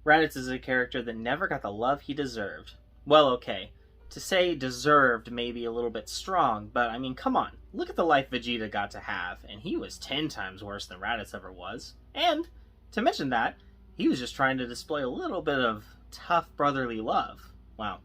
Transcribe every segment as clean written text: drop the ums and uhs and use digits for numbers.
Raditz is a character that never got the love he deserved. Well, okay, to say deserved may be a little bit strong, but I mean, come on, look at the life Vegeta got to have, and he was 10 times worse than Raditz ever was. And, to mention that, he was just trying to display a little bit of tough brotherly love. Wow.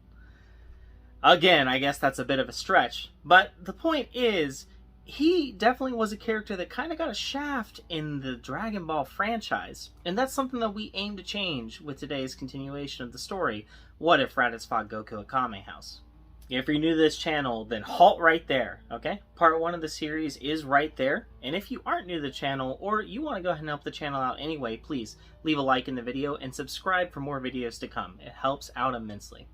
Again, I guess that's a bit of a stretch, but the point is, he definitely was a character that kind of got a shaft in the Dragon Ball franchise, and that's something that we aim to change with today's continuation of the story, What If Raditz Fought Goku at Kame House. If you're new to this channel, then halt right there, okay? Part 1 of the series is right there, and if you aren't new to the channel, or you want to go ahead and help the channel out anyway, please leave a like in the video and subscribe for more videos to come. It helps out immensely.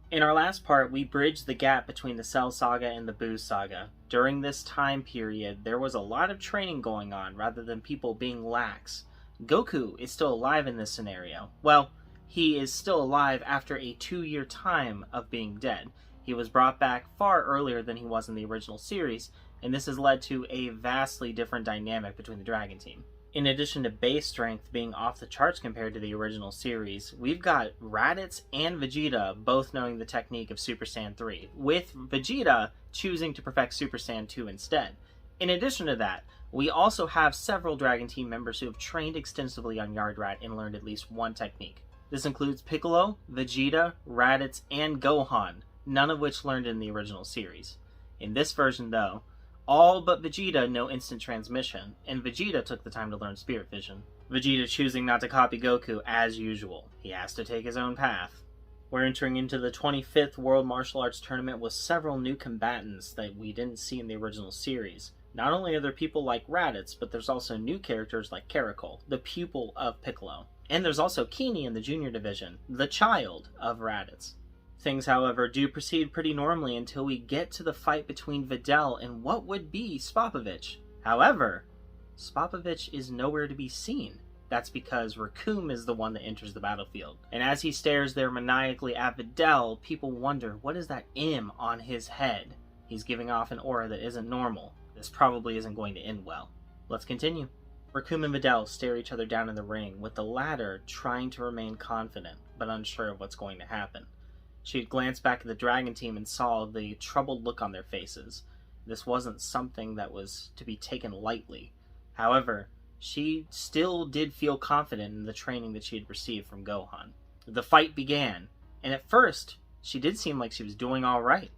In our last part, we bridged the gap between the Cell Saga and the Buu Saga. During this time period, there was a lot of training going on rather than people being lax. Goku is still alive in this scenario. Well, he is still alive after a 2-year time of being dead. He was brought back far earlier than he was in the original series, and this has led to a vastly different dynamic between the Dragon Team. In addition to base strength being off the charts compared to the original series, we've got Raditz and Vegeta both knowing the technique of Super Saiyan 3, with Vegeta choosing to perfect Super Saiyan 2 instead. In addition to that, we also have several Dragon Team members who have trained extensively on Yard Rat and learned at least one technique. This includes Piccolo, Vegeta, Raditz, and Gohan, none of which learned in the original series. In this version, though, all but Vegeta know instant transmission, and Vegeta took the time to learn Spirit Vision. Vegeta choosing not to copy Goku as usual. He has to take his own path. We're entering into the 25th World Martial Arts Tournament with several new combatants that we didn't see in the original series. Not only are there people like Raditz, but there's also new characters like Caracol, the pupil of Piccolo. And there's also Kame in the junior division, the child of Raditz. Things, however, do proceed pretty normally until we get to the fight between Videl and what would be Spopovich. However, Spopovich is nowhere to be seen. That's because Recoome is the one that enters the battlefield. And as he stares there maniacally at Videl, people wonder, what is that M on his head? He's giving off an aura that isn't normal. This probably isn't going to end well. Let's continue. Recoome and Videl stare each other down in the ring, with the latter trying to remain confident, but unsure of what's going to happen. She had glanced back at the Dragon Team and saw the troubled look on their faces. This wasn't something that was to be taken lightly. However, she still did feel confident in the training that she had received from Gohan. The fight began, and at first, she did seem like she was doing alright.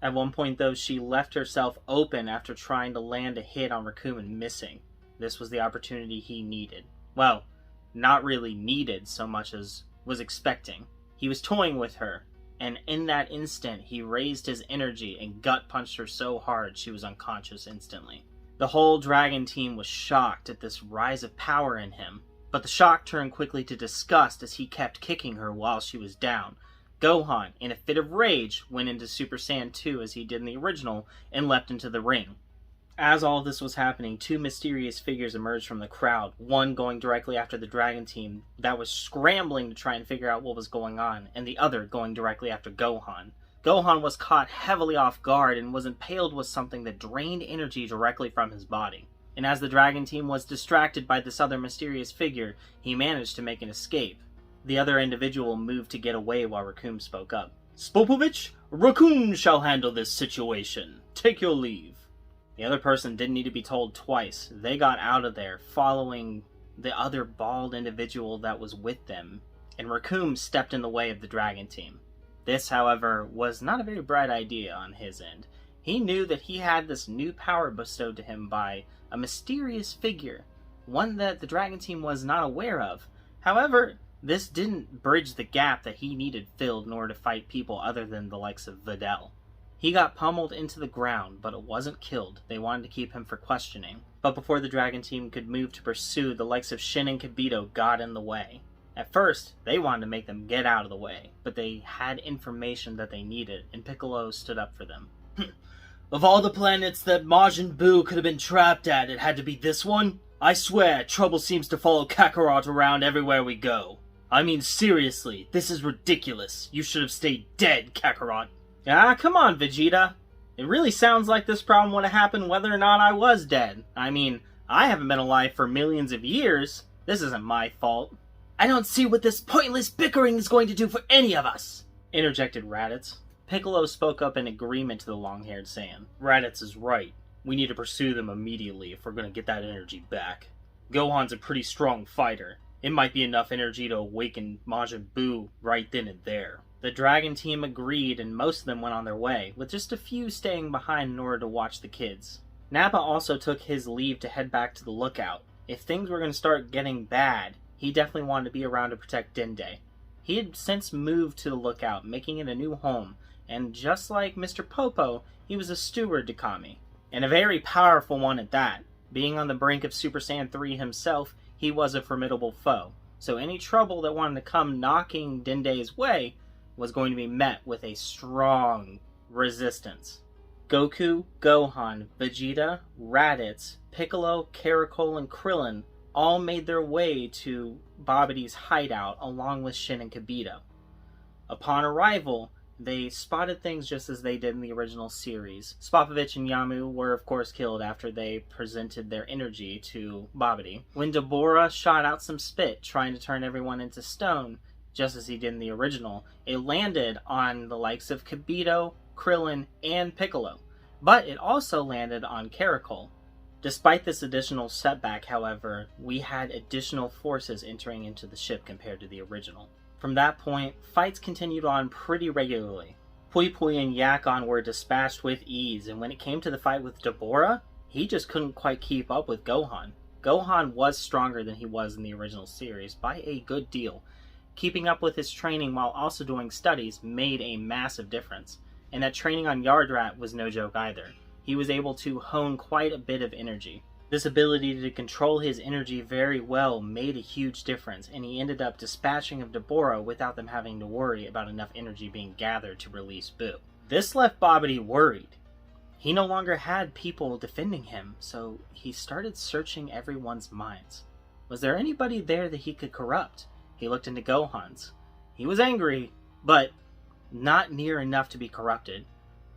At one point, though, she left herself open after trying to land a hit on Recoome and missing. This was the opportunity he needed. Well, not really needed so much as was expecting. He was toying with her, and in that instant, he raised his energy and gut punched her so hard she was unconscious instantly. The whole Dragon Team was shocked at this rise of power in him, but the shock turned quickly to disgust as he kept kicking her while she was down. Gohan, in a fit of rage, went into Super Saiyan 2 as he did in the original and leapt into the ring. As all this was happening, two mysterious figures emerged from the crowd, one going directly after the Dragon Team that was scrambling to try and figure out what was going on, and the other going directly after Gohan. Gohan was caught heavily off guard and was impaled with something that drained energy directly from his body. And as the Dragon Team was distracted by this other mysterious figure, he managed to make an escape. The other individual moved to get away while Recoome spoke up. "Spopovich, Recoome shall handle this situation. Take your leave." The other person didn't need to be told twice. They got out of there, following the other bald individual that was with them, and Recoome stepped in the way of the Dragon Team. This, however, was not a very bright idea on his end. He knew that he had this new power bestowed to him by a mysterious figure, one that the Dragon Team was not aware of. However, this didn't bridge the gap that he needed filled in order to fight people other than the likes of Videl. He got pummeled into the ground, but it wasn't killed. They wanted to keep him for questioning. But before the Dragon Team could move to pursue, the likes of Shin and Kibito got in the way. At first, they wanted to make them get out of the way, but they had information that they needed, and Piccolo stood up for them. "Of all the planets that Majin Buu could have been trapped at, it had to be this one? I swear, trouble seems to follow Kakarot around everywhere we go. I mean, seriously, this is ridiculous. You should have stayed dead, Kakarot." Ah, come on, Vegeta. It really sounds like this problem would have happened whether or not I was dead. I mean, I haven't been alive for millions of years. This isn't my fault. I don't see what this pointless bickering is going to do for any of us, interjected Raditz. Piccolo spoke up in agreement to the long-haired Saiyan. Raditz is right. We need to pursue them immediately if we're going to get that energy back. Gohan's a pretty strong fighter. It might be enough energy to awaken Majin Buu right then and there. The Dragon team agreed, and most of them went on their way, with just a few staying behind in order to watch the kids. Nappa also took his leave to head back to the lookout. If things were going to start getting bad, he definitely wanted to be around to protect Dende. He had since moved to the lookout, making it a new home, and just like Mr. Popo, he was a steward to Kame, and a very powerful one at that. Being on the brink of Super Saiyan 3 himself, he was a formidable foe, so any trouble that wanted to come knocking Dende's way was going to be met with a strong resistance. Goku, Gohan, Vegeta, Raditz, Piccolo, Caracol, and Krillin all made their way to Babidi's hideout along with Shin and Kibito. Upon arrival, they spotted things just as they did in the original series. Spopovich and Yamu were of course killed after they presented their energy to Babidi. When Deborah shot out some spit trying to turn everyone into stone, just as he did in the original, it landed on the likes of Kibito, Krillin, and Piccolo. But it also landed on Caracol. Despite this additional setback, however, we had additional forces entering into the ship compared to the original. From that point, fights continued on pretty regularly. Pui Pui and Yakon were dispatched with ease, and when it came to the fight with Deborah, he just couldn't quite keep up with Gohan. Gohan was stronger than he was in the original series by a good deal. Keeping up with his training while also doing studies made a massive difference, and that training on Yardrat was no joke either. He was able to hone quite a bit of energy. This ability to control his energy very well made a huge difference, and he ended up dispatching of Deborah without them having to worry about enough energy being gathered to release Buu. This left Babidi worried. He no longer had people defending him, so he started searching everyone's minds. Was there anybody there that he could corrupt? He looked into Gohan's. He was angry, but not near enough to be corrupted.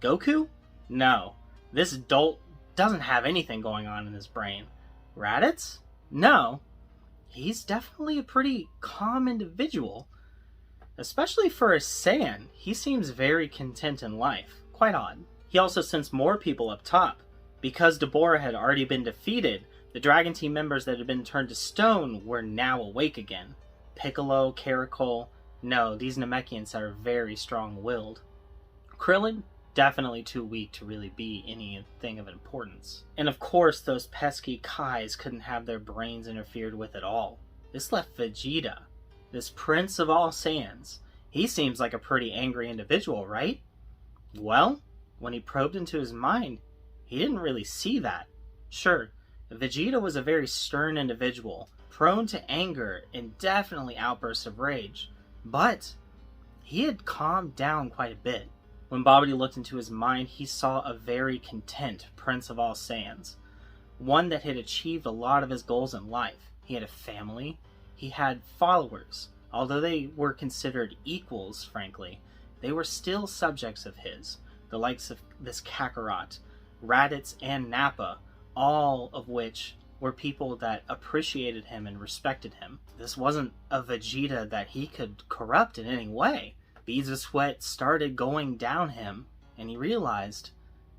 Goku? No. This dolt doesn't have anything going on in his brain. Raditz? No. He's definitely a pretty calm individual. Especially for a Saiyan, he seems very content in life. Quite odd. He also sensed more people up top. Because Deborah had already been defeated, the Dragon Team members that had been turned to stone were now awake again. Piccolo, Caracol, no, these Namekians are very strong-willed. Krillin? Definitely too weak to really be anything of importance. And of course, those pesky Kais couldn't have their brains interfered with at all. This left Vegeta, this prince of all Saiyans. He seems like a pretty angry individual, right? Well, when he probed into his mind, he didn't really see that. Sure, Vegeta was a very stern individual, prone to anger and definitely outbursts of rage, but he had calmed down quite a bit. When Babidi looked into his mind, he saw a very content Prince of all Saiyans. One that had achieved a lot of his goals in life. He had a family. He had followers. Although they were considered equals, frankly, they were still subjects of his. The likes of this Kakarot, Raditz, and Nappa, all of which were people that appreciated him and respected him. This wasn't a Vegeta that he could corrupt in any way. Beads of sweat started going down him, and he realized,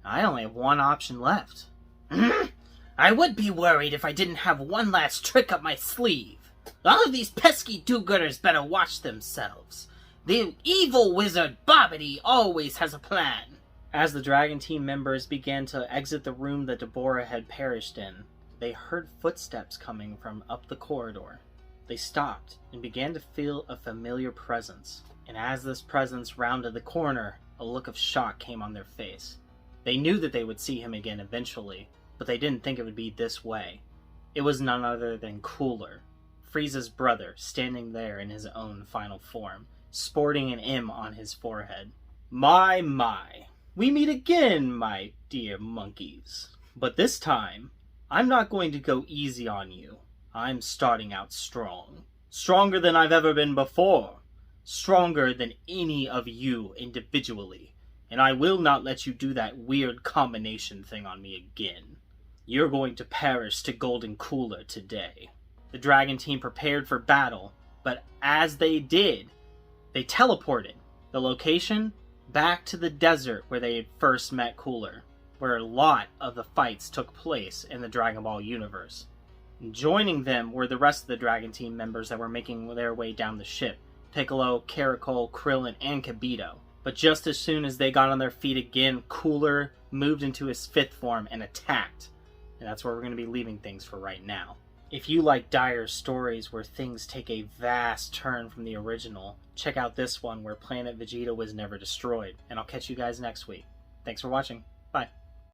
I only have one option left. I would be worried if I didn't have one last trick up my sleeve. All of these pesky do-gooders better watch themselves. The evil wizard Babidi always has a plan. As the Dragon Team members began to exit the room that Deborah had perished in, they heard footsteps coming from up the corridor. They stopped and began to feel a familiar presence. And as this presence rounded the corner, a look of shock came on their face. They knew that they would see him again eventually, but they didn't think it would be this way. It was none other than Cooler, Frieza's brother, standing there in his own final form, sporting an M on his forehead. My, we meet again, my dear monkeys. But this time, I'm not going to go easy on you. I'm starting out strong. Stronger than I've ever been before. Stronger than any of you individually, and I will not let you do that weird combination thing on me again. You're going to perish to Golden Cooler today. The Dragon Team prepared for battle, But as they did, they teleported the location back to the desert where they had first met Cooler, where a lot of the fights took place in the Dragon Ball universe. Joining them were the rest of the Dragon Team members that were making their way down the ship: Piccolo, Caracol, Krillin, and Kibito. But just as soon as they got on their feet again, Cooler moved into his 5th form and attacked. And that's where we're going to be leaving things for right now. If you like dire stories where things take a vast turn from the original, check out this one where Planet Vegeta was never destroyed. And I'll catch you guys next week. Thanks for watching. Bye.